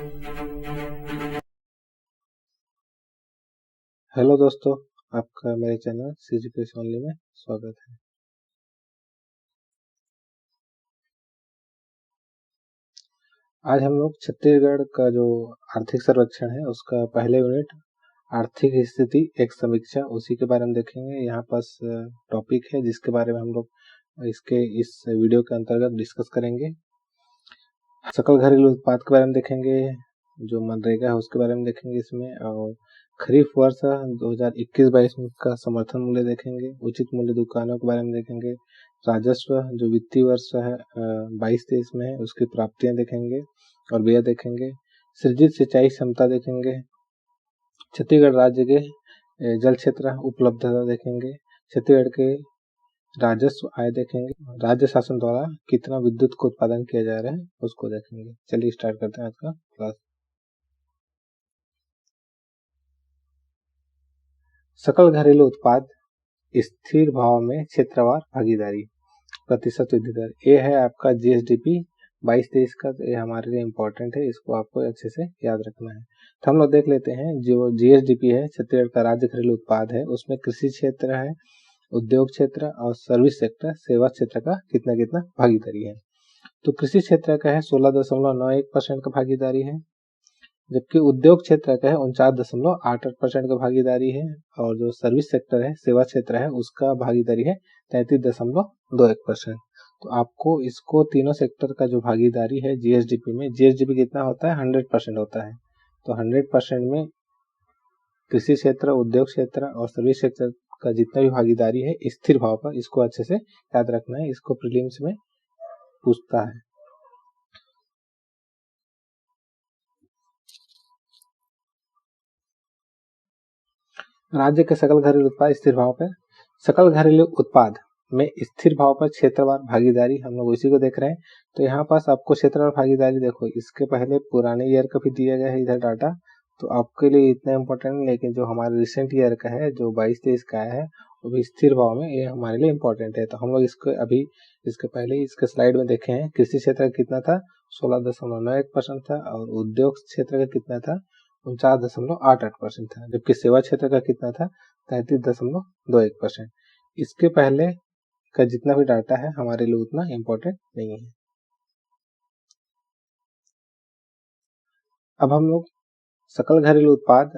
Hello दोस्तों, आपका मेरे चैनल CGPS ओनली में स्वागत है। आज हम लोग छत्तीसगढ़ का जो आर्थिक सर्वेक्षण है उसका पहले यूनिट आर्थिक स्थिति एक समीक्षा उसी के बारे में देखेंगे। यहाँ पास टॉपिक है जिसके बारे में हम लोग इस वीडियो के अंतर्गत डिस्कस करेंगे। सकल घरेलू उत्पाद के बारे में देखेंगे, जो मनरेगा है उसके बारे में देखेंगे इसमें, और खरीफ वर्ष 2021-22 का समर्थन मूल्य देखेंगे, उचित मूल्य दुकानों के बारे में देखेंगे, राजस्व जो वित्तीय वर्ष है 22-23 में है उसकी प्राप्तियां देखेंगे और व्यय देखेंगे, सृजित सिंचाई क्षमता देखेंगे, छत्तीसगढ़ राज्य के जल क्षेत्र उपलब्धता देखेंगे, छत्तीसगढ़ के राजस्व आय देखेंगे, राज्य शासन द्वारा कितना विद्युत का उत्पादन किया जा रहा है उसको देखेंगे। चलिए स्टार्ट करते हैं आज का क्लास। सकल घरेलू उत्पाद स्थिर भाव में क्षेत्रवार भागीदारी प्रतिशत वृद्धि दर, ये है आपका GSDP 22-23 का। ये हमारे लिए इम्पोर्टेंट है, इसको आपको अच्छे से याद रखना है। तो हम लोग देख लेते हैं जो GSDP है छत्तीसगढ़ का राज्य घरेलू उत्पाद है, उसमें कृषि क्षेत्र है, उद्योग क्षेत्र और सर्विस सेक्टर सेवा क्षेत्र का कितना कितना भागीदारी है। तो कृषि क्षेत्र का है 16.91% का भागीदारी है, जबकि उद्योग क्षेत्र का है 49.88% का भागीदारी है, और जो सर्विस सेक्टर है सेवा क्षेत्र है उसका भागीदारी है 33.21%। तो आपको इसको तीनों सेक्टर का जो भागीदारी है GSDP में, GSDP कितना होता है 100% होता है, तो 100% में कृषि क्षेत्र, उद्योग क्षेत्र और सर्विस क्षेत्र का जितना भी भागीदारी है स्थिर भाव पर, इसको अच्छे से याद रखना है, इसको प्रीलिम्स में पूछता है। राज्य के सकल घरेलू उत्पाद स्थिर भाव पर, सकल घरेलू उत्पाद में स्थिर भाव पर क्षेत्रवार भागीदारी हम लोग इसी को देख रहे हैं। तो यहाँ पास आपको क्षेत्रवार भागीदारी देखो, इसके पहले पुराने ईयर का भी दिया गया है इधर डाटा, तो आपके लिए इतना इम्पोर्टेंट नहीं, लेकिन जो हमारे रिसेंट ईयर का है जो 22-23 का आया है वो भी स्थिर भाव में, ये हमारे लिए इम्पोर्टेंट है। तो हम लोग इसको अभी इसके पहले ही इसके स्लाइड में देखे हैं। कृषि क्षेत्र का कितना था 16.91% था, और उद्योग क्षेत्र का कितना था 49.88% था, जबकि सेवा क्षेत्र का कितना था 33.21%। इसके पहले का जितना भी डाटा है हमारे लिए उतना इम्पोर्टेंट नहीं है। अब हम लोग सकल घरेलू उत्पाद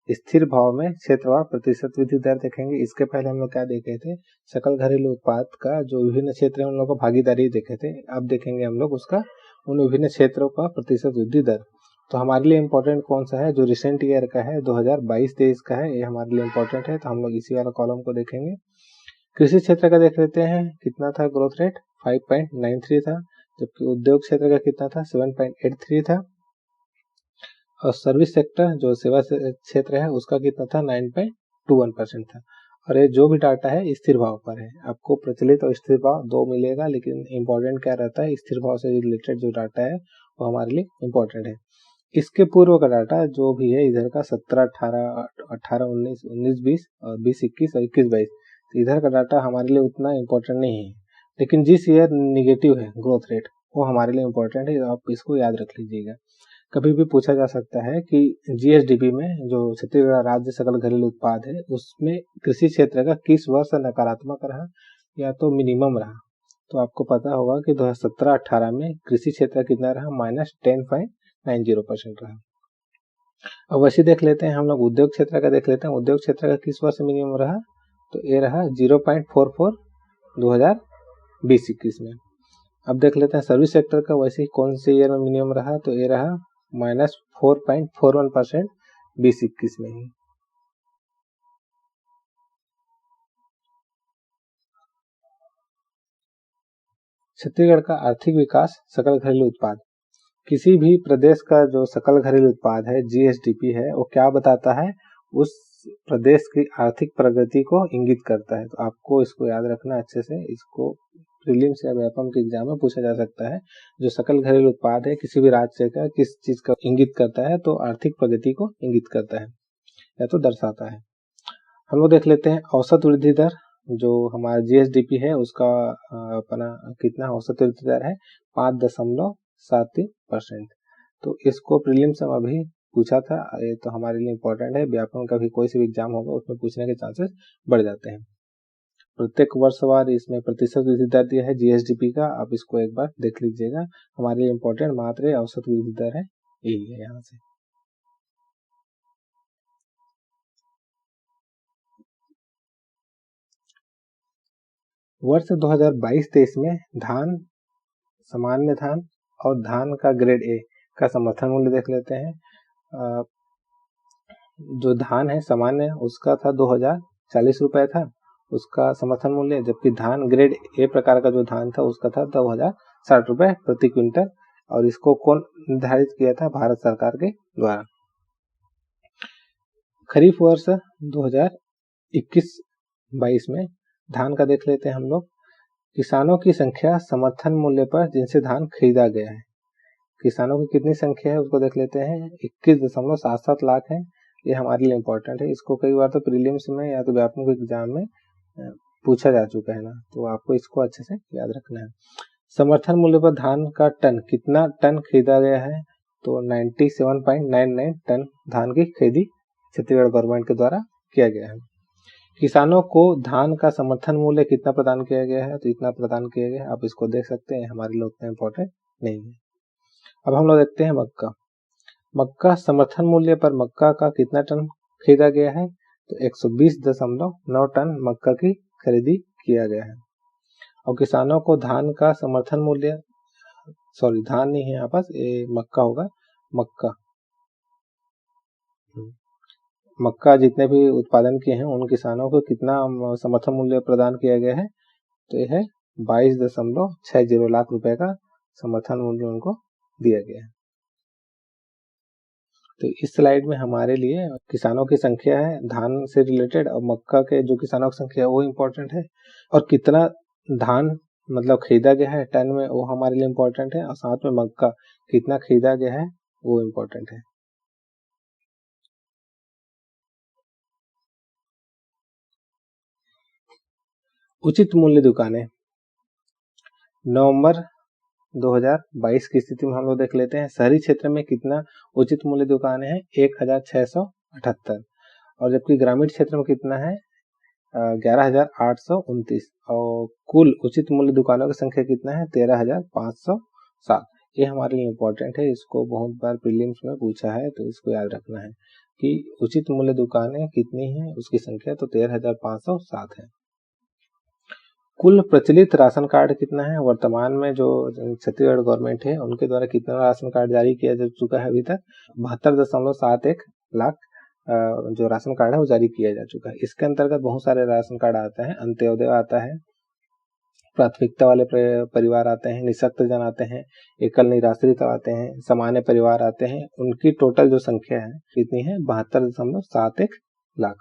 स्थिर भाव में क्षेत्रवार प्रतिशत वृद्धि दर देखेंगे। इसके पहले हम लोग क्या देखे थे, सकल घरेलू उत्पाद का जो विभिन्न क्षेत्र है उन लोगों को भागीदारी देखे थे। अब देखेंगे हम लोग उसका उन विभिन्न क्षेत्रों का प्रतिशत वृद्धि दर। तो हमारे लिए इम्पोर्टेंट कौन सा है, जो रिसेंट ईयर का है 2022-23 का है, ये हमारे लिए इम्पोर्टेंट है, तो हम लोग इसी वाला कॉलम को देखेंगे। कृषि क्षेत्र का देख लेते हैं, कितना था ग्रोथ रेट 5.93 था, जबकि उद्योग क्षेत्र का कितना था 7.83 था, और सर्विस सेक्टर जो सेवा क्षेत्र है उसका कितना था 9.21% था। और ये जो भी डाटा है स्थिर भाव पर है, आपको प्रचलित और स्थिर भाव दो मिलेगा, लेकिन इम्पोर्टेंट क्या रहता है स्थिर भाव से रिलेटेड जो डाटा है वो हमारे लिए इम्पोर्टेंट है। इसके पूर्व का डाटा जो भी है इधर का 17, 18, 19, 20 और 20-21 और 21-22, तो इधर का डाटा हमारे लिए उतना इम्पोर्टेंट नहीं है, लेकिन जिस ईयर निगेटिव है ग्रोथ रेट वो हमारे लिए इम्पोर्टेंट है, आप इसको याद रख लीजिएगा। कभी भी पूछा जा सकता है कि GSDP में जो छत्तीसगढ़ राज्य सकल घरेलू उत्पाद है उसमें कृषि क्षेत्र का किस वर्ष नकारात्मक रहा या तो मिनिमम रहा। तो आपको पता होगा कि 2017-18 में कृषि क्षेत्र कितना रहा -10.90% रहा। अब वैसे देख लेते हैं हम लोग उद्योग क्षेत्र का देख लेते हैं, उद्योग क्षेत्र का किस वर्ष मिनिमम रहा, तो ये रहा 0.44 2020-21 में। अब देख लेते हैं सर्विस सेक्टर का, वैसे ही कौन से ईयर में मिनिमम रहा, तो ये रहा -4.41% 2021 में ही। छत्तीसगढ़ का आर्थिक विकास सकल घरेलू उत्पाद, किसी भी प्रदेश का जो सकल घरेलू उत्पाद है GSDP है वो क्या बताता है, उस प्रदेश की आर्थिक प्रगति को इंगित करता है। तो आपको इसको याद रखना अच्छे से, इसको प्रीलिम्स या व्यापम के एग्जाम में पूछा जा सकता है। जो सकल घरेलू उत्पाद है किसी भी राज्य का किस चीज का इंगित करता है, तो आर्थिक प्रगति को इंगित करता है या तो दर्शाता है। हम लोग देख लेते हैं औसत वृद्धि दर, जो हमारा GSDP है उसका अपना कितना औसत वृद्धि दर है 5.73%। तो इसको प्रीलिम्स में अभी पूछा था, ये तो हमारे लिए इम्पोर्टेंट है। व्यापम का भी कोई सा भी एग्जाम होगा उसमें पूछने के चांसेस बढ़ जाते हैं। प्रत्येक वर्षवार इसमें प्रतिशत वृद्धि दर दिया है जीएसडीपी का, आप इसको एक बार देख लीजिएगा। हमारे लिए इम्पोर्टेंट मात्र औसत वृद्धि दर है, यही है यहाँ से। वर्ष 2022-23 में धान, सामान्य धान और धान का ग्रेड ए का समर्थन मूल्य देख लेते हैं। जो धान है सामान्य, उसका था 2040 रुपए था उसका समर्थन मूल्य, जबकि धान ग्रेड ए प्रकार का जो धान था उसका था 2060 रुपए प्रति क्विंटल। और इसको कौन निर्धारित किया था? भारत सरकार के द्वारा। खरीफ वर्ष 2021-22 में धान का देख लेते हैं हम लोग। किसानों की संख्या समर्थन मूल्य पर जिनसे धान खरीदा गया है, किसानों की कितनी संख्या है उसको देख लेते हैं। 21.77 लाख है। ये हमारे लिए इम्पोर्टेंट है। इसको कई बार तो प्रीलिम्स में या तो व्यापक एग्जाम में पूछा जा चुका है ना, तो आपको इसको अच्छे से याद रखना है। समर्थन मूल्य पर धान का टन, कितना टन खरीदा गया है? तो 97.99 टन धान की खरीदी छत्तीसगढ़ गवर्नमेंट के द्वारा किया गया है। किसानों को धान का समर्थन मूल्य कितना प्रदान किया गया है? तो इतना प्रदान किया गया है, आप इसको देख सकते हैं। हमारे लिए उतना इम्पोर्टेंट नहीं है। अब हम लोग देखते हैं मक्का। मक्का समर्थन मूल्य पर मक्का का कितना टन खरीदा गया है? तो 120.9 टन मक्का की खरीदी किया गया है। और किसानों को धान का समर्थन मूल्य, सॉरी धान नहीं है यहाँ पास, ये मक्का होगा। मक्का जितने भी उत्पादन किए हैं उन किसानों को कितना समर्थन मूल्य प्रदान किया गया है? तो यह है 22.60 लाख रुपए का समर्थन मूल्य उनको दिया गया है। तो इस स्लाइड में हमारे लिए किसानों की संख्या है धान से रिलेटेड, और मक्का के जो किसानों की संख्या है वो इम्पोर्टेंट है, और कितना धान मतलब खरीदा गया है टन में वो हमारे लिए इम्पोर्टेंट है, और साथ में मक्का कितना खरीदा गया है वो इम्पोर्टेंट है। उचित मूल्य दुकानें नवंबर 2022 की स्थिति में हम लोग देख लेते हैं। शहरी क्षेत्र में कितना उचित मूल्य दुकानें हैं? 1678, और जबकि ग्रामीण क्षेत्र में कितना है? 11,829, और कुल उचित मूल्य दुकानों की संख्या कितना है? 13,507। ये हमारे लिए इम्पोर्टेंट है, इसको बहुत बार प्रीलिम्स में पूछा है, तो इसको याद रखना है कि उचित मूल्य दुकानें कितनी है, उसकी संख्या तो 13,507 है। कुल प्रचलित राशन कार्ड कितना है? वर्तमान में जो छत्तीसगढ़ गवर्नमेंट है उनके द्वारा कितना राशन कार्ड जारी किया जा चुका है? अभी तक 72.71 लाख जो राशन कार्ड है वो जारी किया जा चुका है। इसके अंतर्गत बहुत सारे राशन कार्ड आते हैं। अंत्योदय आता है, प्राथमिकता वाले परिवार आते हैं, निःशक्त जन आते हैं, एकल निराश्रित आते हैं, सामान्य परिवार आते हैं। उनकी टोटल जो संख्या है कितनी है? 72.71 लाख।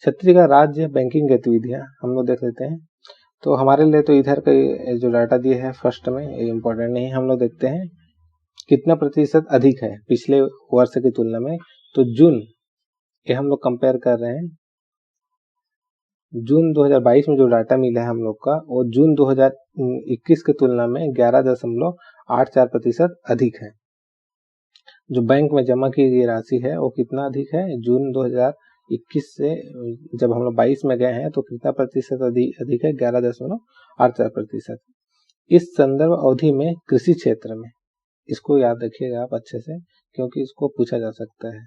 छत्तीसगढ़ राज्य बैंकिंग गतिविधियां हम लोग देख लेते हैं। तो हमारे लिए तो इधर का जो डाटा दिए है फर्स्ट में ये इम्पोर्टेंट नहीं है। हम लोग देखते हैं कितना प्रतिशत अधिक है पिछले वर्ष की तुलना में। तो जून, ये हम लोग कंपेयर कर रहे हैं, जून 2022 में जो डाटा मिला है हम लोग का वो जून 2021 की तुलना में 11.84% अधिक है। जो बैंक में जमा की गई राशि है वो कितना अधिक है? जून 2021 से जब हम लोग 22 में गए हैं तो कितना प्रतिशत अधिक है? 11.84%। इस संदर्भ अवधि में कृषि क्षेत्र में, इसको याद रखिएगा आप अच्छे से, क्योंकि इसको पूछा जा सकता है,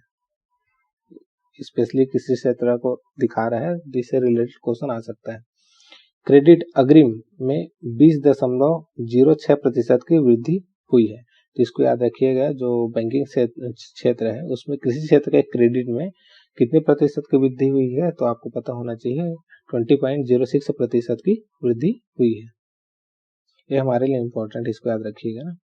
स्पेशली कृषि क्षेत्र को दिखा रहा है जिससे रिलेटेड क्वेश्चन आ सकता है। क्रेडिट अग्रिम में 20.06% की वृद्धि हुई है। तो इसको याद रखिएगा, जो बैंकिंग क्षेत्र है उसमें कृषि क्षेत्र के क्रेडिट में कितने प्रतिशत की वृद्धि हुई है? तो आपको पता होना चाहिए 20.06% की वृद्धि हुई है। ये हमारे लिए इम्पोर्टेंट, इसको याद रखिएगा ना।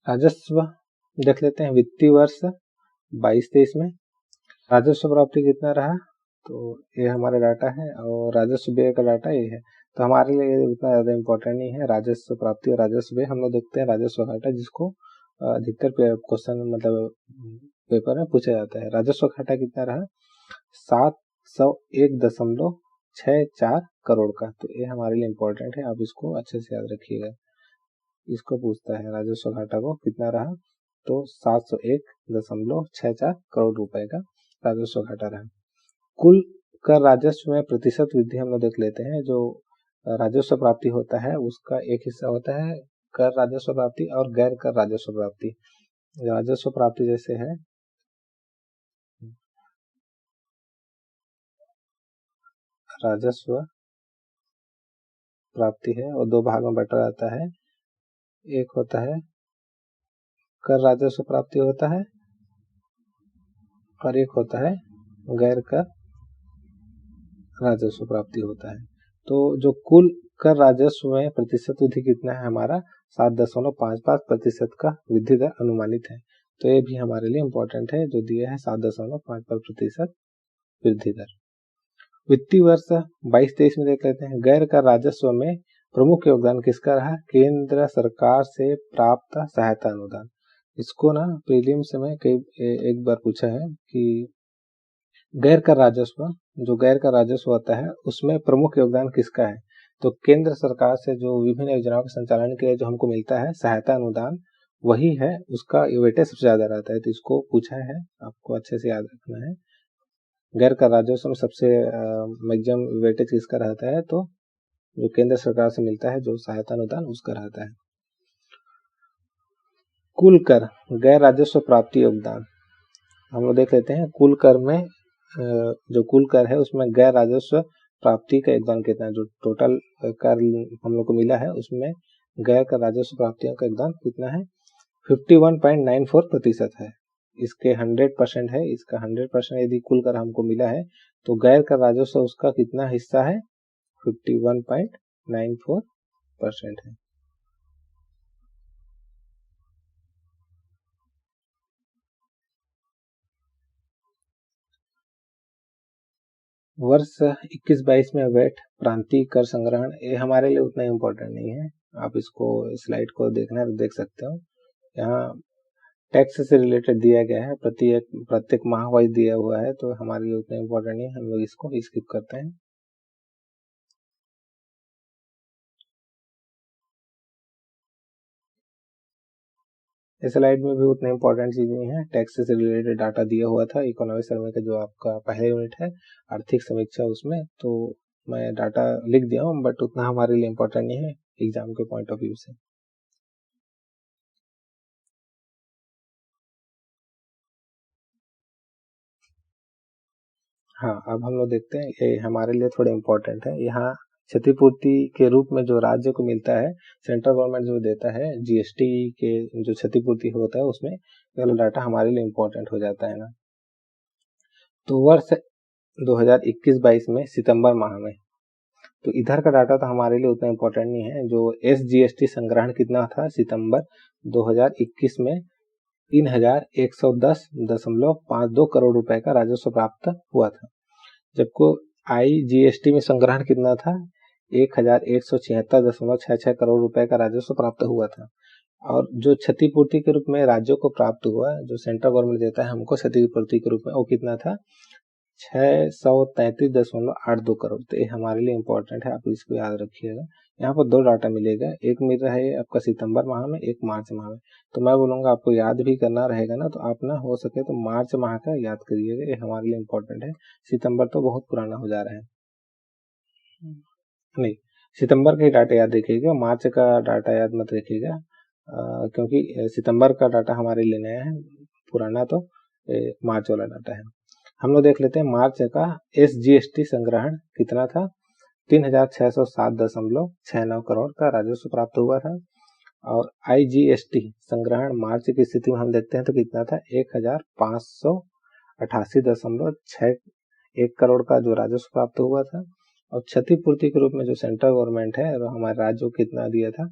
राजस्व देख लेते हैं। वित्तीय वर्ष 22-23 में राजस्व प्राप्ति कितना रहा? तो ये हमारा डाटा है, और राजस्व व्यय का डाटा ये है। तो हमारे लिए उतना ज़्यादा इम्पोर्टेंट नहीं है राजस्व प्राप्ति और राजस्व व्यय। हम लोग देखते हैं राजस्व घाटा, जिसको अधिकतर क्वेश्चन मतलब पेपर में पूछा जाता है। राजस्व घाटा कितना रहा? 701.46 6,4 करोड़ का। तो ये हमारे लिए इम्पोर्टेंट है, आप इसको अच्छे से याद रखिएगा। इसको पूछता है राजस्व घाटा को कितना रहा, तो 701.64 करोड़ रुपए का राजस्व घाटा रहा। कुल कर राजस्व में प्रतिशत वृद्धि हम लोग देख लेते हैं। जो राजस्व प्राप्ति होता है उसका एक हिस्सा होता है कर राजस्व प्राप्ति और गैर कर राजस्व प्राप्ति। राजस्व प्राप्ति जैसे है राजस्व प्राप्ति है और दो भाग में बटा जाता है। एक होता है कर राजस्व प्राप्ति होता है और एक होता है गैर कर राजस्व प्राप्ति होता है। तो जो कुल कर राजस्व में प्रतिशत वृद्धि कितना है हमारा 7.55% का वृद्धि दर अनुमानित है। तो ये भी हमारे लिए इम्पोर्टेंट है, जो दिया है 7.55% वृद्धि दर। वित्तीय वर्ष 22-23 में देख लेते हैं। गैर कर राजस्व में प्रमुख योगदान किसका रहा, केंद्र सरकार से प्राप्त सहायता अनुदान। इसको ना प्रीलिम्स में एक बार पूछा है कि गैर कर राजस्व, जो गैर कर राजस्व होता है उसमें प्रमुख योगदान किसका है, तो केंद्र सरकार से जो विभिन्न योजनाओं के संचालन के लिए जो हमको मिलता है सहायता अनुदान, वही है, उसका वेटेज सबसे ज्यादा रहता है। तो इसको पूछा है, आपको अच्छे से याद रखना है। गैर कर राजस्व में सबसे मैक्सिमम वेटेज किसका रहता है, तो जो केंद्र सरकार से मिलता है जो सहायता अनुदान उसका रहता है। कुल कर गैर राजस्व प्राप्ति योगदान हम लोग देख लेते हैं। कुल कर में जो कुल कर है उसमें गैर राजस्व प्राप्ति का योगदान कितना है। जो टोटल कर हम लोग को मिला है उसमें गैर कर राजस्व प्राप्तियों का योगदान कितना है, 51.94% है। इसके 100% है, इसका 100% यदि कुल कर हमको मिला है तो गैर कर राजस्व उसका कितना हिस्सा है, 51.94% है। वर्ष 21-22 में वैट प्रांतीय कर संग्रहण, ये हमारे लिए उतना इम्पोर्टेंट नहीं है। आप इसको स्लाइड को देखना है तो देख सकते हो। यहाँ टैक्स से रिलेटेड दिया गया है, प्रत्येक माह वाइज दिया हुआ है, तो हमारे लिए उतना इम्पोर्टेंट नहीं, हम लोग इसको स्किप करते हैं। इस स्लाइड में भी उतना इम्पोर्टेंट चीज नहीं है। टैक्स से रिलेटेड डाटा दिया हुआ था इकोनॉमिक सर्वे का, जो आपका पहले यूनिट है आर्थिक समीक्षा, उसमें तो मैं डाटा लिख दिया हूँ, बट उतना हमारे लिए इम्पोर्टेंट नहीं है एग्जाम के पॉइंट ऑफ व्यू से। हाँ, अब हम लोग देखते हैं, ये हमारे लिए थोड़ा इम्पोर्टेंट है। यहाँ क्षतिपूर्ति के रूप में जो राज्य को मिलता है, सेंट्रल गवर्नमेंट जो देता है जीएसटी के जो क्षतिपूर्ति होता है, उसमें ये वाला डाटा हमारे लिए इम्पोर्टेंट हो जाता है ना। तो वर्ष 2021-22 में सितंबर माह में, तो इधर का डाटा तो हमारे लिए उतना इम्पोर्टेंट नहीं है। जो एसजीएसटी संग्रहण कितना था सितंबर 2021 में, 3110.52 करोड़ रुपए का राजस्व प्राप्त हुआ था। जबकि आईजीएसटी में संग्रहण कितना था, 1176.66 करोड़ रुपए का राजस्व प्राप्त हुआ था। और जो क्षतिपूर्ति के रूप में राज्यों को प्राप्त हुआ, जो सेंट्रल गवर्नमेंट देता है हमको क्षतिपूर्ति के रूप में, वो कितना था, 633.82 करोड़। तो ये हमारे लिए इम्पोर्टेंट है, आप इसको याद रखिएगा। यहाँ पर दो डाटा मिलेगा, एक मिल रहा है आपका सितंबर माह में, एक मार्च माह में। तो मैं बोलूँगा आपको याद भी करना रहेगा ना, तो आप ना हो सके तो मार्च माह का याद करिएगा, ये हमारे लिए इम्पोर्टेंट है। सितंबर तो बहुत पुराना हो जा रहा है, नहीं, सितंबर के डाटा याद रखिएगा, मार्च का डाटा याद मत रखिएगा, क्योंकि सितंबर का डाटा हमारे लिए नया है, पुराना तो मार्च वाला डाटा है। हम लोग देख लेते हैं मार्च का एसजीएसटी संग्रहण कितना था, 3607.69 करोड़ का राजस्व प्राप्त हुआ था। और आईजीएसटी संग्रहण मार्च की स्थिति में हम देखते हैं तो कितना था, 1588.61 करोड़ का जो राजस्व प्राप्त हुआ था। और क्षतिपूर्ति के रूप में जो सेंट्रल गवर्नमेंट है और हमारे राज्य को कितना दिया था,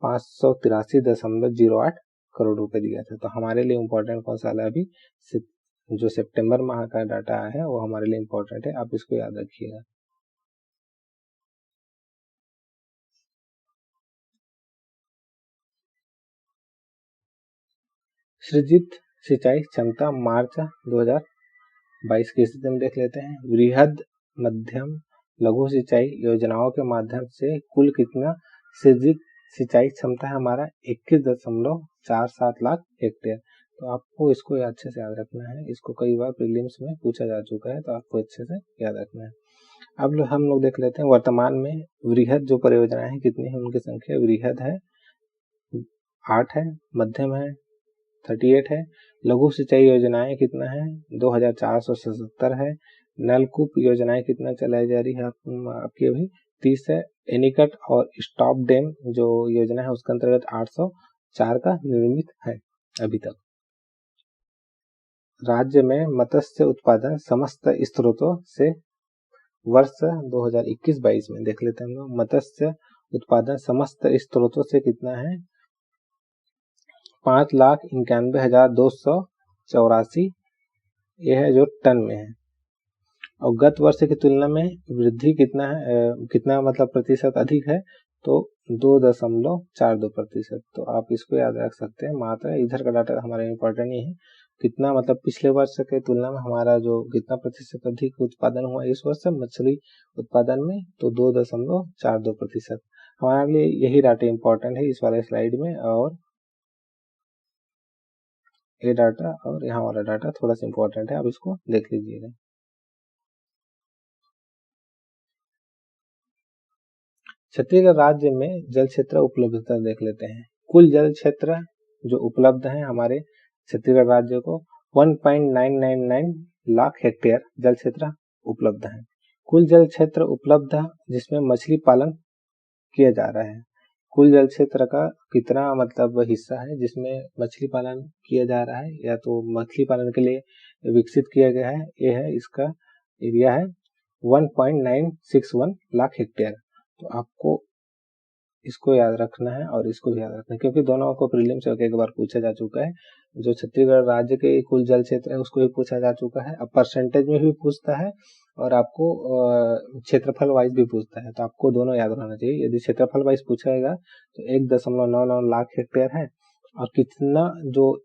583.08 करोड़ रुपए दिया था। तो हमारे लिए इम्पोर्टेंट कौन सा है, अभी जो सितंबर माह का डाटा है वो हमारे लिए इम्पोर्टेंट है, आप इसको याद रखिएगा। सृजित सिंचाई क्षमता मार्च 2022 की स्थिति में देख लेते हैं। वृहद, मध्यम लघु सिंचाई योजनाओं के माध्यम से कुल कितना सृजित सिंचाई क्षमता है हमारा 21.47 लाख हेक्टेयर। तो आपको इसको अच्छे से याद रखना है, इसको कई बार प्रीलिम्स में पूछा जा चुका है, तो आपको अच्छे से याद रखना है। अब हम लोग देख लेते हैं वर्तमान में वृहद जो परियोजनाएं हैं कितनी है, उनकी संख्या। वृहद है 8 है, मध्यम है 38 है, लघु सिंचाई योजनाएं कितना है 2477 है, नलकूप योजनाएं कितना चलाई जा रही है आपकी अभी 30 है, एनीकट और स्टॉप डैम जो योजना है उसके अंतर्गत 804 का निर्मित है अभी तक। राज्य में मत्स्य उत्पादन समस्त स्रोतों से वर्ष 2021-22 में देख लेते हैं हम लोग, मत्स्य उत्पादन समस्त स्रोतों से कितना है 5,91,284, यह है जो टन में है। और गत वर्ष की तुलना में वृद्धि कितना है, कितना मतलब प्रतिशत अधिक है, तो 2.42%। तो आप इसको याद रख सकते हैं। मात्रा इधर का डाटा हमारा इम्पोर्टेंट नहीं है, कितना मतलब पिछले वर्ष के तुलना में हमारा जो कितना प्रतिशत अधिक उत्पादन हुआ इस वर्ष मछली उत्पादन में, तो 2.42%। हमारे लिए यही डाटा इम्पोर्टेंट है इस वाले स्लाइड में, और ये डाटा और यहाँ वाला डाटा थोड़ा सा इम्पोर्टेंट है, आप इसको देख लीजिएगा। छत्तीसगढ़ राज्य में जल क्षेत्र उपलब्धता देख लेते हैं। कुल जल क्षेत्र जो उपलब्ध है हमारे छत्तीसगढ़ राज्य को 1.999 लाख हेक्टेयर जल क्षेत्र उपलब्ध है। कुल जल क्षेत्र उपलब्ध जिसमें मछली पालन किया जा रहा है, कुल जल क्षेत्र का कितना मतलब हिस्सा है जिसमें मछली पालन किया जा रहा है या तो मछली पालन के लिए विकसित किया गया है, ये है इसका एरिया है 1.961 लाख हेक्टेयर। तो आपको इसको याद रखना है और इसको भी याद रखना है, क्योंकि दोनों को प्रीलिम से एक बार पूछा जा चुका है। जो छत्तीसगढ़ राज्य के कुल जल क्षेत्र है उसको भी पूछा जा चुका है, अब परसेंटेज में भी पूछता है और आपको क्षेत्रफल वाइज भी पूछता है, तो आपको दोनों याद रहना चाहिए। यदि क्षेत्रफल वाइज पूछेगा तो 1.99 लाख हेक्टेयर है, और कितना जो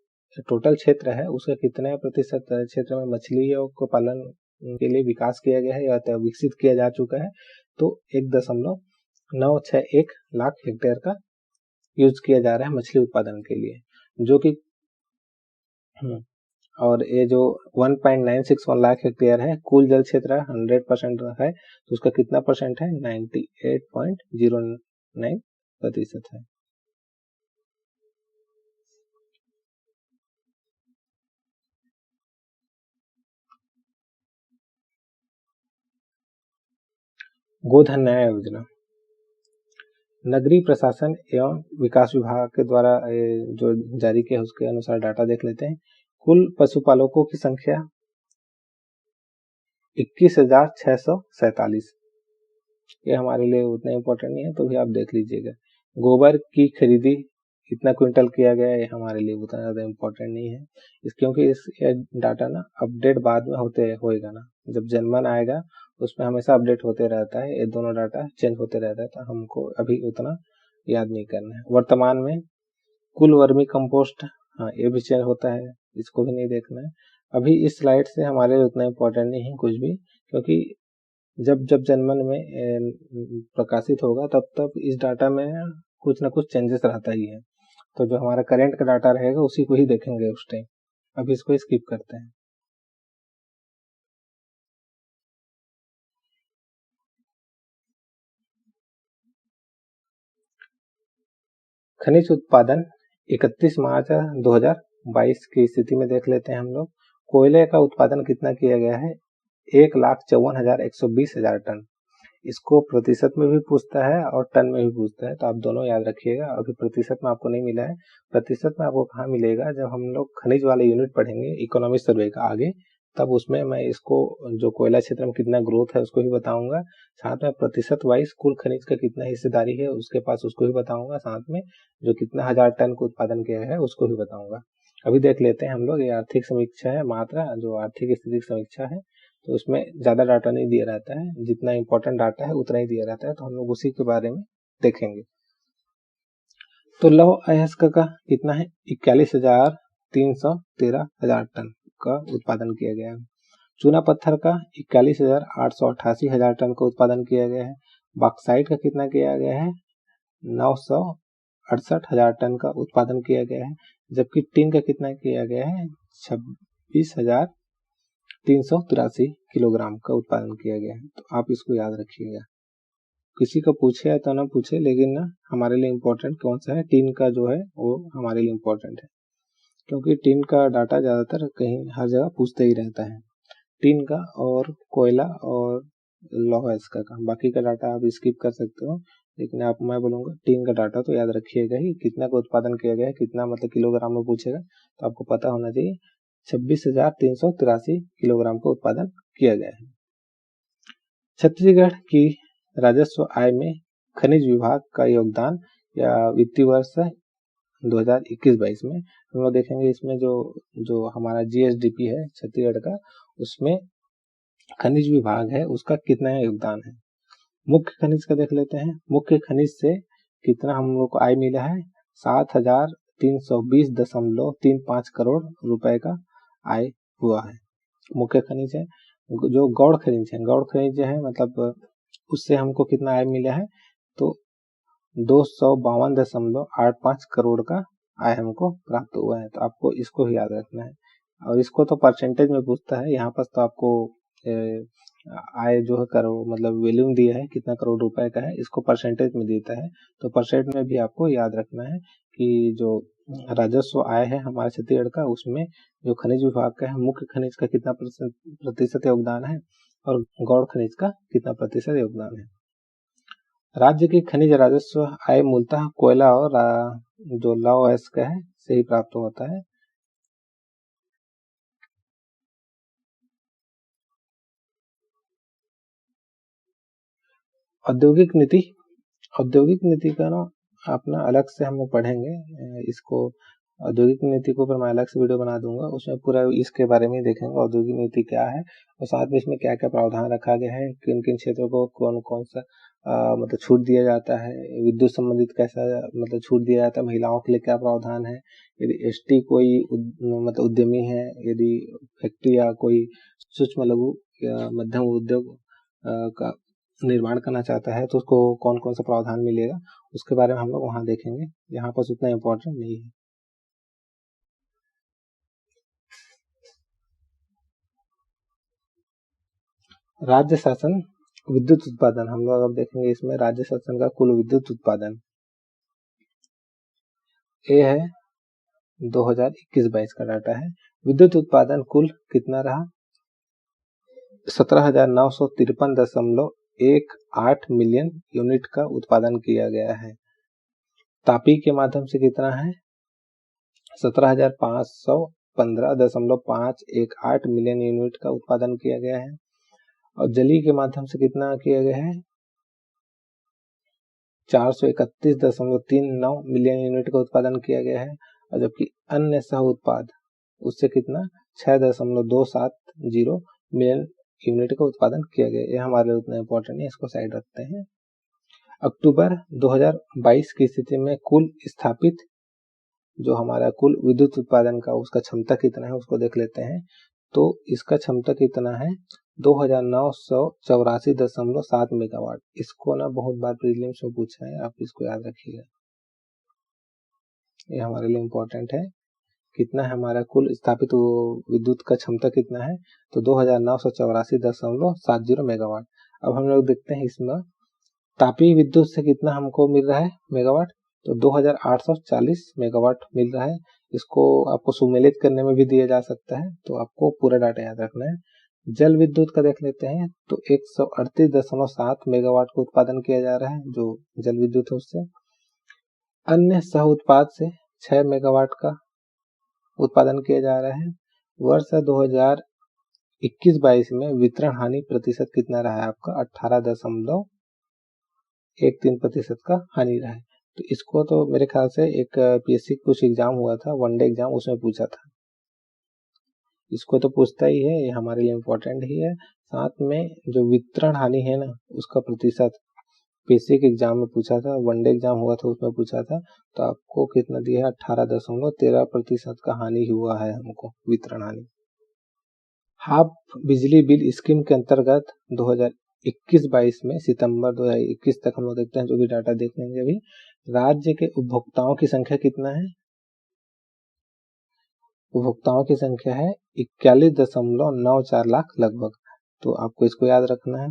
टोटल क्षेत्र है उसका कितने प्रतिशत क्षेत्र में मछलियों को पालन के लिए विकास किया गया है या तो विकसित किया जा चुका है, तो 1.961 लाख हेक्टेयर का यूज किया जा रहा है मछली उत्पादन के लिए, जो कि और ये जो 1.961 लाख हेक्टेयर है कुल जल क्षेत्र 100% है, तो उसका कितना परसेंट है 98.09% है। गोधन न्याय योजना नगरीय प्रशासन एवं विकास विभाग के द्वारा जो जारी किया है उसके अनुसार डाटा देख लेते हैं। कुल पशुपालकों की संख्या 21,647, ये हमारे लिए उतना इम्पोर्टेंट नहीं है, तो भी आप देख लीजिएगा। गोबर की खरीदी कितना क्विंटल किया गया है, ये हमारे लिए उतना ज़्यादा इम्पोर्टेंट नहीं है क्योंकि इस डाटा ना अपडेट बाद में होएगा ना, जब जनमन आएगा उसमें हमेशा अपडेट होते रहता है, ये दोनों डाटा चेंज होते रहता है, तो हमको अभी उतना याद नहीं करना है। वर्तमान में कुल वर्मी कंपोस्ट, हाँ ये भी चेंज होता है, इसको भी नहीं देखना है अभी। इस स्लाइड से हमारे लिए उतना इम्पोर्टेंट नहीं है कुछ भी, क्योंकि जब जब जनमन में प्रकाशित होगा तब तब इस डाटा में कुछ ना कुछ चेंजेस रहता ही है, तो जो हमारा करेंट का डाटा रहेगा उसी को ही देखेंगे उस टाइम। अब इसको स्किप करते हैं। खनिज उत्पादन 31 मार्च 2022 की स्थिति में देख लेते हैं हम लोग। कोयले का उत्पादन कितना किया गया है 1,54,120 टन। इसको प्रतिशत में भी पूछता है और टन में भी पूछता है, तो आप दोनों याद रखिएगा। अभी प्रतिशत में आपको नहीं मिला है, प्रतिशत में आपको कहाँ मिलेगा जब हम लोग खनिज वाले यूनिट पढ़ेंगे इकोनॉमिक सर्वे का आगे, तब उसमें मैं इसको जो कोयला क्षेत्र में कितना ग्रोथ है उसको भी बताऊंगा, साथ में प्रतिशत वाइज कुल खनिज का कितना हिस्सेदारी है उसके पास उसको भी बताऊंगा, साथ में जो कितना 1000 टन का उत्पादन किया है उसको भी बताऊंगा। अभी देख लेते हैं हम लोग, ये आर्थिक समीक्षा है, मात्रा जो आर्थिक स्थिति की समीक्षा है, तो उसमें ज़्यादा डाटा नहीं दिया रहता है, जितना इम्पोर्टेंट डाटा है उतना ही दिया रहता है, तो हम लोग उसी के बारे में देखेंगे। तो लौह अयस्क का कितना है 41,313 टन का उत्पादन किया गया है। चूना पत्थर का 41,888 टन का उत्पादन किया गया है। बॉक्साइट का कितना किया गया है? 968,000 टन का उत्पादन किया गया है। जबकि टिन का कितना किया गया है? 26,383 किलोग्राम का उत्पादन किया गया है। तो आप इसको याद रखिएगा, किसी को पूछे या तो ना पूछे, लेकिन ना हमारे लिए इम्पोर्टेंट कौन सा है? टिन का जो है वो हमारे लिए इम्पोर्टेंट है, क्योंकि टिन का डाटा ज़्यादातर कहीं हर जगह पूछते ही रहता है। टिन का और कोयला और लौह इसका का, बाकी का डाटा आप स्किप कर सकते हो, लेकिन मैं बोलूँगा टिन का डाटा तो याद रखिएगा ही। कितना का उत्पादन किया गया है, कितना मतलब किलोग्राम में पूछेगा तो आपको पता होना चाहिए। 26,383 किलोग्राम का उत्पादन किया गया है। छत्तीसगढ़ की राजस्व आय में खनिज विभाग का योगदान या वित्तीय वर्ष 2021-22 में हम लोग देखेंगे, इसमें जो हमारा जीएसडीपी है छत्तीसगढ़ का, उसमें खनिज विभाग है उसका कितना योगदान है। मुख्य खनिज का देख लेते हैं। मुख्य खनिज से कितना हम लोग को आय मिला है? 7,320.35 करोड़ रुपए का आय हुआ है। मुख्य खनिज है। जो गौड़ खनिज है, गौड़ खनिज है मतलब उससे हमको कितना आय मिला है? तो 252.85 करोड़ का आय हमको प्राप्त हुआ है। तो आपको इसको ही याद रखना है, और इसको तो परसेंटेज में पूछता है। यहाँ पर तो आपको आय जो है करोड़ मतलब वॉल्यूम दिया है कितना करोड़ रुपए का है, इसको परसेंटेज में देता है। तो परसेंट में भी आपको याद रखना है कि जो राजस्व आय है हमारे छत्तीसगढ़ का, उसमें जो खनिज विभाग का है, मुख्य खनिज का कितना प्रतिशत योगदान है और गौड़ खनिज का कितना प्रतिशत योगदान है। राज्य की खनिज राजस्व आय मूलतः कोयला और जो लौह अयस्क है से ही प्राप्त होता है। औद्योगिक नीति, औद्योगिक नीति का ना अपना अलग से हम लोग पढ़ेंगे इसको। औद्योगिक नीति को ऊपर मैं अलग से वीडियो बना दूंगा, उसमें पूरा इसके बारे में देखेंगे औद्योगिक नीति क्या है, और साथ में इसमें क्या क्या प्रावधान रखा गया है, किन किन क्षेत्रों को कौन कौन सा मतलब छूट दिया जाता है, विद्युत संबंधित कैसा मतलब छूट दिया जाता है, महिलाओं के लिए क्या प्रावधान है, यदि एसटी कोई मतलब उद्यमी है, यदि फैक्ट्री या कोई सूक्ष्म लघु या मध्यम उद्योग का निर्माण करना चाहता है तो उसको कौन कौन सा प्रावधान मिलेगा, उसके बारे में हम लोग वहां देखेंगे। यहाँ पर उतना इम्पोर्टेंट नहीं है। राज्य शासन विद्युत उत्पादन हम लोग अब देखेंगे। इसमें राज्य शासन का कुल विद्युत उत्पादन ये है 2021-22 का डाटा है। विद्युत उत्पादन कुल कितना रहा? 17,953.18 मिलियन यूनिट का उत्पादन किया गया है। तापी के माध्यम से कितना है? 17,515.518 मिलियन यूनिट का उत्पादन किया गया है। और जली के माध्यम से कितना किया गया है? 431.39 मिलियन यूनिट का उत्पादन किया गया है। और जबकि अन्य सह उत्पाद उससे कितना 6.270 मिलियन यूनिट का उत्पादन किया गया। ये हमारे लिए उतना इम्पोर्टेंट है, इसको साइड रखते हैं। अक्टूबर 2022 की स्थिति में कुल स्थापित जो हमारा कुल विद्युत उत्पादन का उसका क्षमता कितना है उसको देख लेते हैं। तो इसका क्षमता कितना है? 2,984.7 मेगावाट। इसको ना बहुत बार प्रीलिम्स में पूछा है, आप इसको याद रखिएगा, ये हमारे लिए इम्पोर्टेंट है। कितना है हमारा कुल स्थापित विद्युत का क्षमता कितना है? तो 2,984.70 मेगावाट। अब हम लोग देखते हैं इसमें तापीय विद्युत से कितना हमको मिल रहा है मेगावाट, तो 2,840 मेगावाट मिल रहा है। इसको आपको सुमेलित करने में भी दिया जा सकता है, तो आपको पूरा डाटा याद रखना है। जल विद्युत का देख लेते हैं तो 138.7 मेगावाट का उत्पादन किया जा रहा है जो जल विद्युत है उससे। अन्य सह उत्पाद से 6 मेगावाट का उत्पादन किया जा रहा है। वर्ष 2021-22 में वितरण हानि प्रतिशत कितना रहा है आपका? 18.13% का हानि रहा है। तो इसको तो मेरे ख्याल से एक पीएससी कुछ एग्जाम हुआ था, वनडे एग्जाम, उसमें पूछा था। इसको तो पूछता ही है, ये हमारे लिए इम्पोर्टेंट ही है। साथ में जो वितरण हानि है ना उसका प्रतिशत पीएससी के एग्जाम में पूछा था, वनडे एग्जाम हुआ था उसमें पूछा था। तो आपको कितना दिया है? 18.13% का हानि हुआ है हमको, वितरण हानि। हाफ बिजली बिल स्कीम के अंतर्गत 2021-22 में सितंबर 2021 तक हम लोग देखते हैं जो भी डाटा देख लेंगे अभी, राज्य के उपभोक्ताओं की संख्या कितना है? उपभोक्ताओं की संख्या है 41.94 लाख लगभग। तो आपको इसको याद रखना है।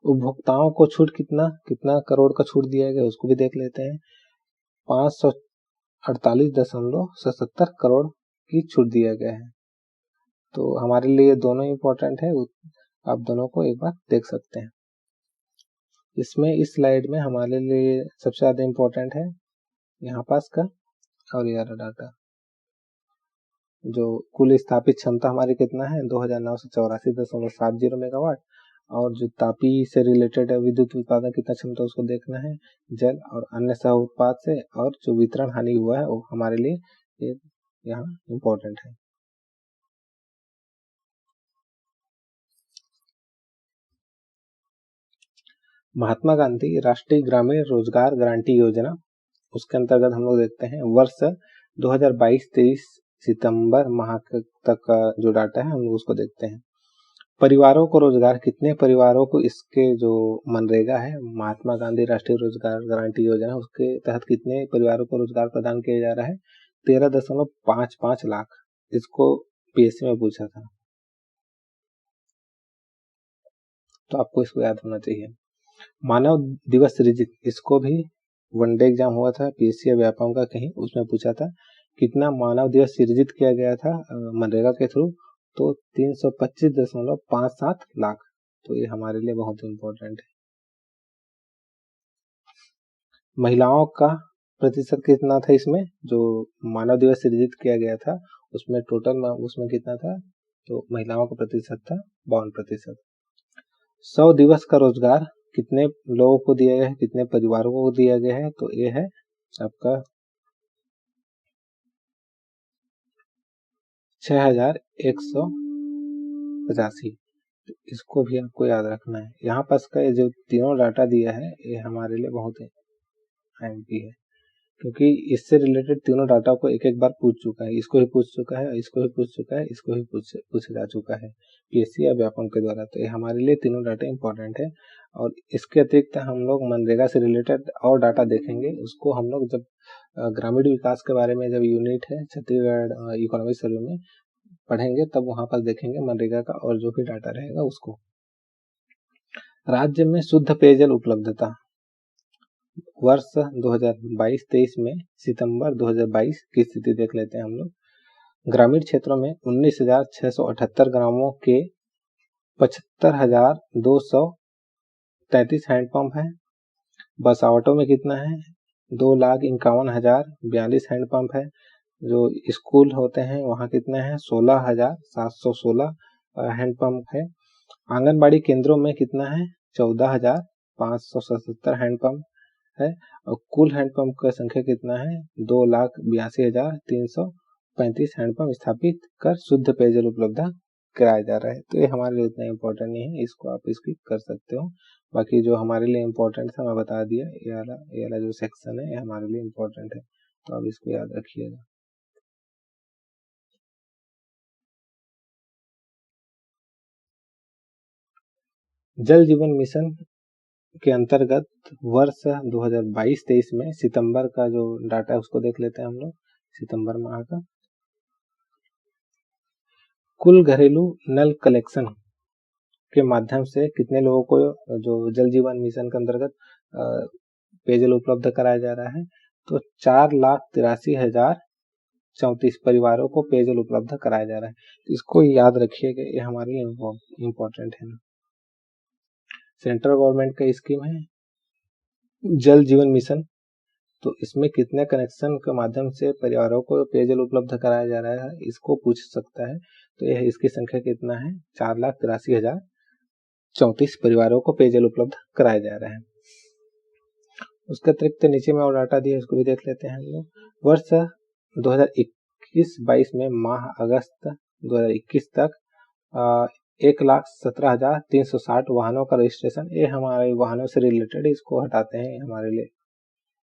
उपभोक्ताओं को छूट कितना करोड़ का छूट दिया गया उसको भी देख लेते हैं। 548.77 करोड़ की छूट दिया गया है। तो हमारे लिए दोनों इम्पोर्टेंट है, आप दोनों को एक बार देख सकते हैं। इसमें इस स्लाइड में हमारे लिए सबसे ज़्यादा इम्पोर्टेंट है यहाँ पास का और ये डाटा, जो कुल स्थापित क्षमता हमारी कितना है 2984.70 मेगावाट, और जो तापी से रिलेटेड विद्युत उत्पादन कितना क्षमता उसको देखना है, जल और अन्य सह उत्पाद से, और जो वितरण हानि हुआ है वो हमारे लिए ये यहाँ इम्पोर्टेंट है। महात्मा गांधी राष्ट्रीय ग्रामीण रोजगार गारंटी योजना, उसके अंतर्गत हम लोग देखते हैं वर्ष 2022-23 सितंबर माह तक का जो डाटा है हम लोग उसको देखते हैं। परिवारों को रोजगार, कितने परिवारों को इसके जो मनरेगा है महात्मा गांधी राष्ट्रीय रोजगार गारंटी योजना उसके तहत कितने परिवारों को रोजगार प्रदान किया जा रहा है? 13.55 लाख। इसको पीएससी में पूछा था, तो आपको इसको याद होना चाहिए। मानव दिवस सृजित, इसको भी वनडे एग्जाम हुआ था पीएससी या व्यापम का कहीं, उसमें पूछा था कितना मानव दिवस सृजित किया गया था मनरेगा के थ्रू, तो 325.57 लाख। तो ये हमारे लिए बहुत इम्पोर्टेंट है। महिलाओं का प्रतिशत कितना था इसमें, जो मानव दिवस सृजित किया गया था उसमें टोटल उसमें कितना था, तो महिलाओं का प्रतिशत था 52%। 100 दिवस का रोजगार कितने लोगों को दिया गया है, कितने परिवारों को दिया गया है, तो ये है आपका 6185। इसको भी आपको याद रखना है। यहाँ पास का ये जो तीनों डाटा दिया है ये हमारे लिए बहुत अहम भी है, क्योंकि इससे रिलेटेड तीनों डाटा को एक एक बार पूछ चुका है, इसको भी पूछ चुका है, इसको भी पूछ चुका है, इसको भी पूछा जा चुका है पीएससी या व्यापम के द्वारा। तो ये हमारे लिए तीनों डाटा इंपॉर्टेंट है। और इसके अतिरिक्त हम लोग मनरेगा से रिलेटेड और डाटा देखेंगे, उसको हम लोग जब ग्रामीण विकास के बारे में जब यूनिट है छत्तीसगढ़ इकोनॉमिक सर्वे में पढ़ेंगे तब वहां पर देखेंगे मनरेगा का और जो भी डाटा रहेगा उसको। राज्य में शुद्ध पेयजल उपलब्धता वर्ष 2022-23 में सितंबर 2022 की स्थिति देख लेते हैं हम लोग। ग्रामीण क्षेत्रों में 19,678 ग्रामों के 75,233 हैंडपंप हैं। बसावटों में कितना है, 2,51,042 हैंडपंप है। जो स्कूल होते हैं वहाँ कितना है, 16,716 हैंडपंप है। आंगनबाड़ी केंद्रों में कितना है, 14,577 हैंडपंप है। और कुल हैंडपंप का संख्या कितना है, 2,82,335 हैंडपंप स्थापित कर शुद्ध पेयजल उपलब्ध कराया जा रहा है। तो ये हमारे लिए उतना इम्पोर्टेंट नहीं है, इसको आप स्किप कर सकते हो। बाकी जो हमारे लिए इम्पोर्टेंट था मैं बता दिया, ये वाला जो सेक्शन है ये हमारे लिए इम्पोर्टेंट है, तो आप इसको याद रखिएगा। जल जीवन मिशन के अंतर्गत वर्ष 2022-23 में सितंबर का जो डाटा है उसको देख लेते हैं हम लोग। सितंबर माह का कुल घरेलू नल कलेक्शन के माध्यम से कितने लोगों को जो जल जीवन मिशन के अंतर्गत पेयजल उपलब्ध कराया जा रहा है, तो 4,83,034 परिवारों को पेयजल उपलब्ध कराया जा रहा है। तो इसको याद रखिएगा, ये हमारे लिए इम्पोर्टेंट है ना। सेंट्रल गवर्नमेंट का स्कीम है जल जीवन मिशन, तो इसमें कितने कनेक्शन के माध्यम से परिवारों को पेयजल उपलब्ध कराया जा रहा है इसको पूछ सकता है। तो यह इसकी संख्या कितना है, 4,83,034 परिवारों को पेयजल उपलब्ध कराया जा रहा है। उसके अतिरिक्त नीचे में और डाटा दिया, इसको भी देख लेते हैं हम लोग। वर्ष 2021-22 में माह अगस्त 2021 तक 1,17,360 वाहनों का रजिस्ट्रेशन, ये हमारे वाहनों से रिलेटेड, इसको हटाते हैं, हमारे लिए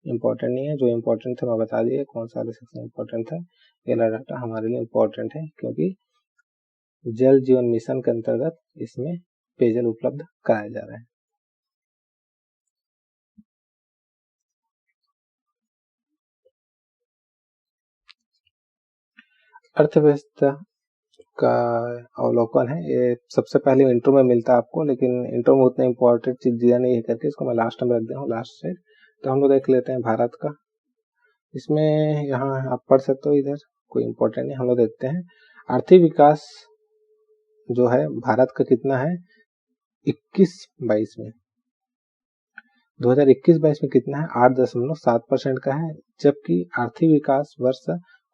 इम्पोर्टेंट नहीं है। जो इम्पोर्टेंट था मैं बता दिया, कौन सा सेक्शन इम्पोर्टेंट था, ये डाटा हमारे लिए इम्पोर्टेंट है क्योंकि जल जीवन मिशन के अंतर्गत इसमें पेयजल उपलब्ध कराया जा रहा है। अर्थव्यवस्था का अवलोकन है, ये सबसे पहले इंट्रो में मिलता है आपको, लेकिन इंट्रो में उतना इंपॉर्टेंट चीज दिया नहीं है करके इसको मैं लास्ट में रख दिया हूँ, लास्ट साइड। तो हम लोग देख लेते हैं भारत का। इसमें यहाँ आप पढ़ सकते हो, इधर कोई इंपॉर्टेंट नहीं। हम लोग देखते हैं आर्थिक विकास जो है भारत का कितना है 21-22 में, 2021-22 में कितना है 8.7% का है, जबकि आर्थिक विकास वर्ष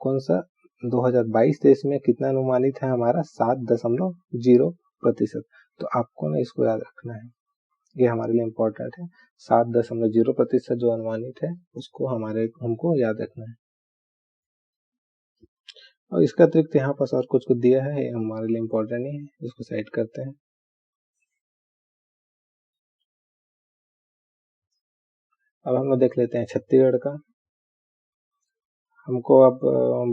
कौन सा 2022-23 में कितना अनुमानित है हमारा 7.0%। तो आपको ना इसको याद रखना है, ये हमारे लिए इम्पोर्टेंट है। 7.0% जो अनुमानित है उसको हमको याद रखना है। और इसका अतिरिक्त यहाँ पास और कुछ दिया है, ये हमारे लिए इम्पोर्टेंट नहीं है, इसको साइड करते हैं। अब हम लोग देख लेते हैं छत्तीसगढ़ का। हमको अब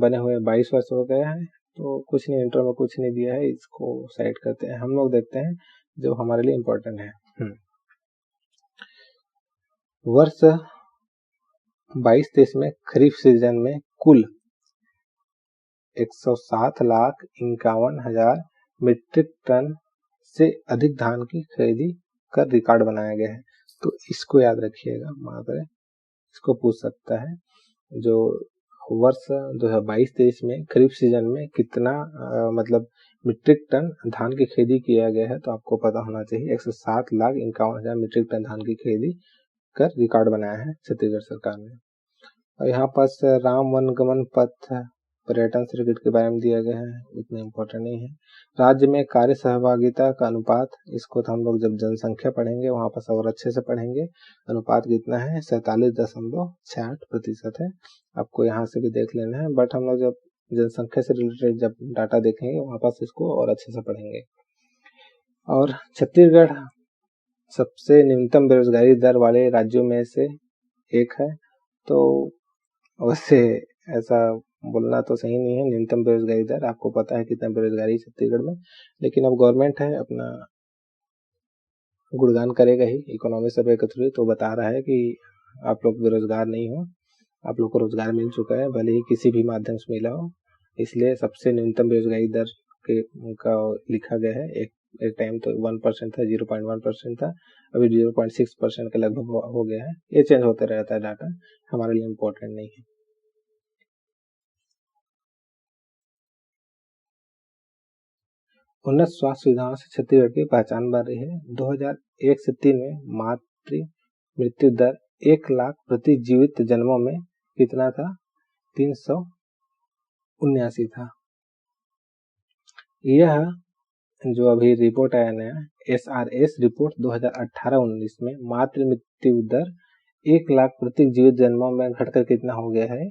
बने हुए 22 वर्ष हो गए हैं, तो कुछ नहीं, इंटर में कुछ नहीं दिया है, इसको साइड करते हैं। हम लोग देखते हैं जो हमारे लिए इम्पोर्टेंट है। वर्ष 22-23 में खरीफ सीजन में कुल 107,51,000 मीट्रिक टन से अधिक धान की खरीदी कर रिकॉर्ड बनाया गया है। तो इसको याद रखिएगा, मात्र इसको पूछ सकता है जो वर्ष 2022-23 में खरीफ सीजन में कितना मतलब मीट्रिक टन धान की खेती किया गया है, तो आपको पता होना चाहिए 107,51,000 मीट्रिक टन धान की खेती कर रिकॉर्ड बनाया है छत्तीसगढ़ सरकार ने। और यहाँ पास राम वन गमन पथ पर्यटन सर्किट के बारे में दिया गया है, उतना इम्पोर्टेंट नहीं है। राज्य में कार्य सहभागिता का अनुपात, इसको तो हम लोग जब जनसंख्या पढ़ेंगे वहाँ पास और अच्छे से पढ़ेंगे। अनुपात कितना है 47.68% है, आपको यहाँ से भी देख लेना है, बट हम लोग जब जनसंख्या से रिलेटेड जब डाटा देखेंगे वहाँ पास इसको और अच्छे से पढ़ेंगे। और छत्तीसगढ़ सबसे न्यूनतम बेरोजगारी दर वाले राज्यों में से एक है, तो वैसे ऐसा बोलना तो सही नहीं है। न्यूनतम बेरोजगारी दर, आपको पता है कितना बेरोजगारी छत्तीसगढ़ में, लेकिन अब गवर्नमेंट है अपना गुणगान करेगा ही, इकोनॉमी सर्वे के थ्रू तो बता रहा है कि आप लोग बेरोजगार नहीं हो, आप लोग को रोजगार मिल चुका है, भले ही किसी भी माध्यम से मिला हो। इसलिए सबसे न्यूनतम बेरोजगारी दर के का लिखा गया है। एक टाइम तो 1% था, 0.1% था, अभी 0.6% के लगभग हो गया है। ये चेंज होते रहता है डाटा, हमारे लिए इम्पोर्टेंट नहीं है। उन्नत स्वास्थ्य सुविधाओं से छत्तीसगढ़ की पहचान बढ़ रही है। 2001 से 3 में मातृ मृत्यु दर 1 लाख प्रति जीवित जन्मों में कितना था 379 था। यह जो अभी रिपोर्ट आया नया SRS रिपोर्ट 2018-19 में मातृ मृत्यु दर 1 लाख प्रति जीवित जन्मों में घटकर कितना हो गया है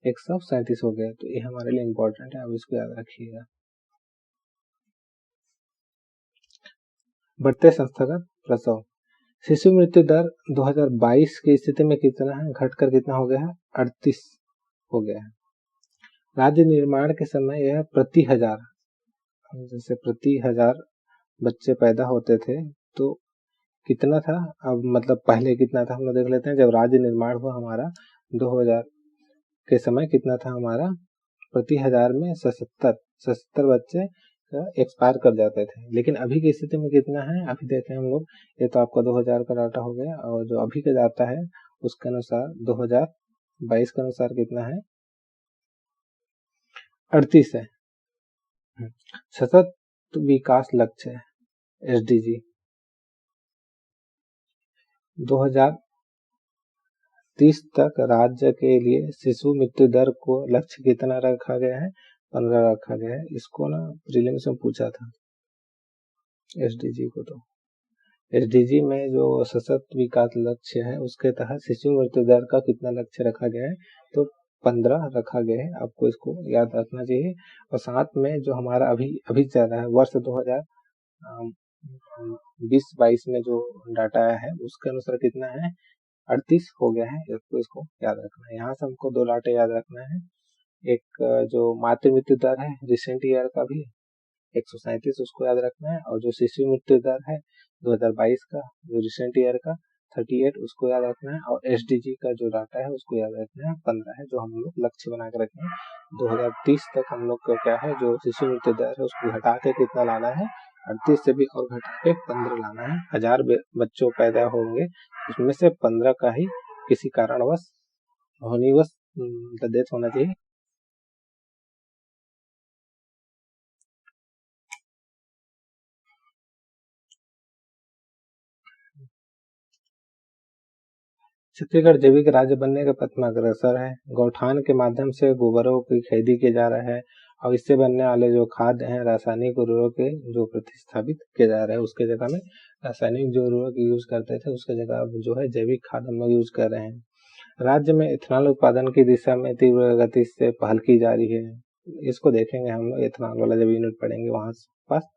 137 हो गया। तो ये हमारे लिए इम्पोर्टेंट है, अब इसको याद रखिएगा। बढ़ते संस्थागत प्रसव, शिशु मृत्यु दर 2022 की स्थिति में कितना है, घटकर कितना हो गया है 38 हो गया है। राज्य निर्माण के समय यह प्रति हजार, जैसे प्रति हजार बच्चे पैदा होते थे तो कितना था, अब मतलब पहले कितना था हम लोग देख लेते हैं। जब राज्य निर्माण हुआ हमारा 2000 के समय कितना था हमारा, प्रति हजार में 77 बच्चे एक्सपायर कर जाते थे। लेकिन अभी की स्थिति में कितना है, अभी देखें हम लोग, ये तो आपका 2000 का डाटा हो गया, और जो अभी का डाटा है उसके अनुसार 2022 के अनुसार कितना है 38 है। सतत विकास लक्ष्य है SDG 2030 तक राज्य के लिए शिशु मृत्यु दर को लक्ष्य कितना रखा गया है 15 रखा गया है। इसको ना प्रीलिम्स में पूछा था SDG को, तो SDG में जो सशक्त विकास लक्ष्य है उसके तहत शिशु मृत्यु दर का कितना लक्ष्य रखा गया है, तो 15 रखा गया है, आपको इसको याद रखना चाहिए। और साथ में जो हमारा अभी चल रहा है वर्ष 2020-22 में जो डाटा आया है उसके अनुसार कितना है 38 हो गया है, इसको याद रखना है। यहाँ से हमको 2 डाटे याद रखना है, एक जो मातृ मृत्यु दर है रिसेंट ईयर का भी, 137 उसको याद रखना है। और जो शिशु मृत्यु दर है 2022 का जो रिसेंट ईयर का 38 उसको याद रखना है। और एसडीजी का जो डाटा है उसको याद रखना है 15 है, जो हम लोग लक्ष्य बना के रखें 2030 तक हम लोग को क्या है जो शिशु मृत्यु दर है उसको घटा के कितना लाना है, 38 से भी और घटा के 15 लाना है। 1000 बच्चों पैदा होंगे उसमें से 15 का ही किसी कारणवश होनीवश डेथ होना चाहिए। छत्तीसगढ़ जैविक राज्य बनने के पथ में अग्रसर है। गौठान के माध्यम से गोबरों की खेती किया जा रहा है और इससे बनने वाले जो खाद्य हैं रासायनिक उर्वरक के जो प्रतिस्थापित किया जा रहा है, उसके जगह में रासायनिक जो उर्वरक यूज करते थे उसके जगह अब जो है जैविक खाद हम लोग यूज कर रहे हैं। राज्य में इथेनॉल उत्पादन की दिशा में तीव्र गति से पहल की जा रही है। इसको देखेंगे हम लोग, इथेनॉल वाला जब यूनिट पढ़ेंगे वहां पास।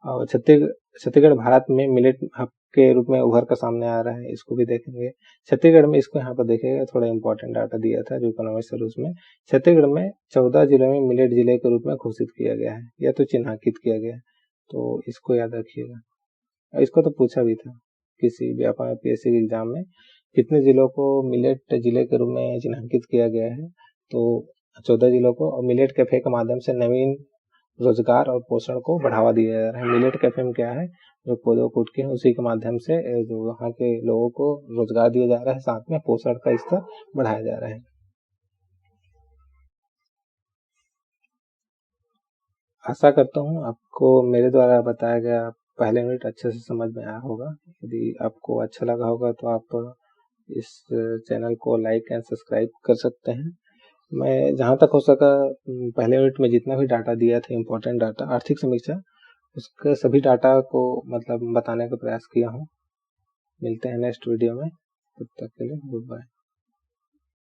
और छत्तीसगढ़ भारत में मिलेट हब के रूप में उभर कर सामने आ रहा है, इसको भी देखेंगे। छत्तीसगढ़ में इसको यहाँ पर देखेगा, थोड़ा इंपॉर्टेंट डाटा दिया था जो इकोनॉमिक्स और उसमें छत्तीसगढ़ में 14 जिलों में मिलेट जिले के रूप में घोषित किया गया है या तो चिन्हांकित किया गया है, तो इसको याद रखिएगा। इसको तो पूछा भी था किसी व्यापार पीएससी के एग्जाम में, कितने जिलों को मिलेट जिले के रूप में चिन्हांकित किया गया है, तो 14 जिलों को। और मिलेट कैफे के माध्यम से नवीन रोजगार और पोषण को बढ़ावा दिया जा रहा है। मिलेट कैफे में क्या है, जो पौधों को उठ के उसी के माध्यम से जो वहाँ के लोगों को रोजगार दिया जा रहा है, साथ में पोषण का स्तर बढ़ाया जा रहा है। आशा करता हूँ आपको मेरे द्वारा बताया गया पहले यूनिट अच्छे से समझ में आया होगा। यदि आपको अच्छा लगा होगा तो आप इस चैनल को लाइक एंड सब्सक्राइब कर सकते हैं। मैं जहाँ तक हो सका पहले यूनिट में जितना भी डाटा दिया था इम्पोर्टेंट डाटा आर्थिक समीक्षा, उसके सभी डाटा को मतलब बताने का प्रयास किया हूँ। मिलते हैं नेक्स्ट वीडियो में, तब तक के लिए गुड बाय।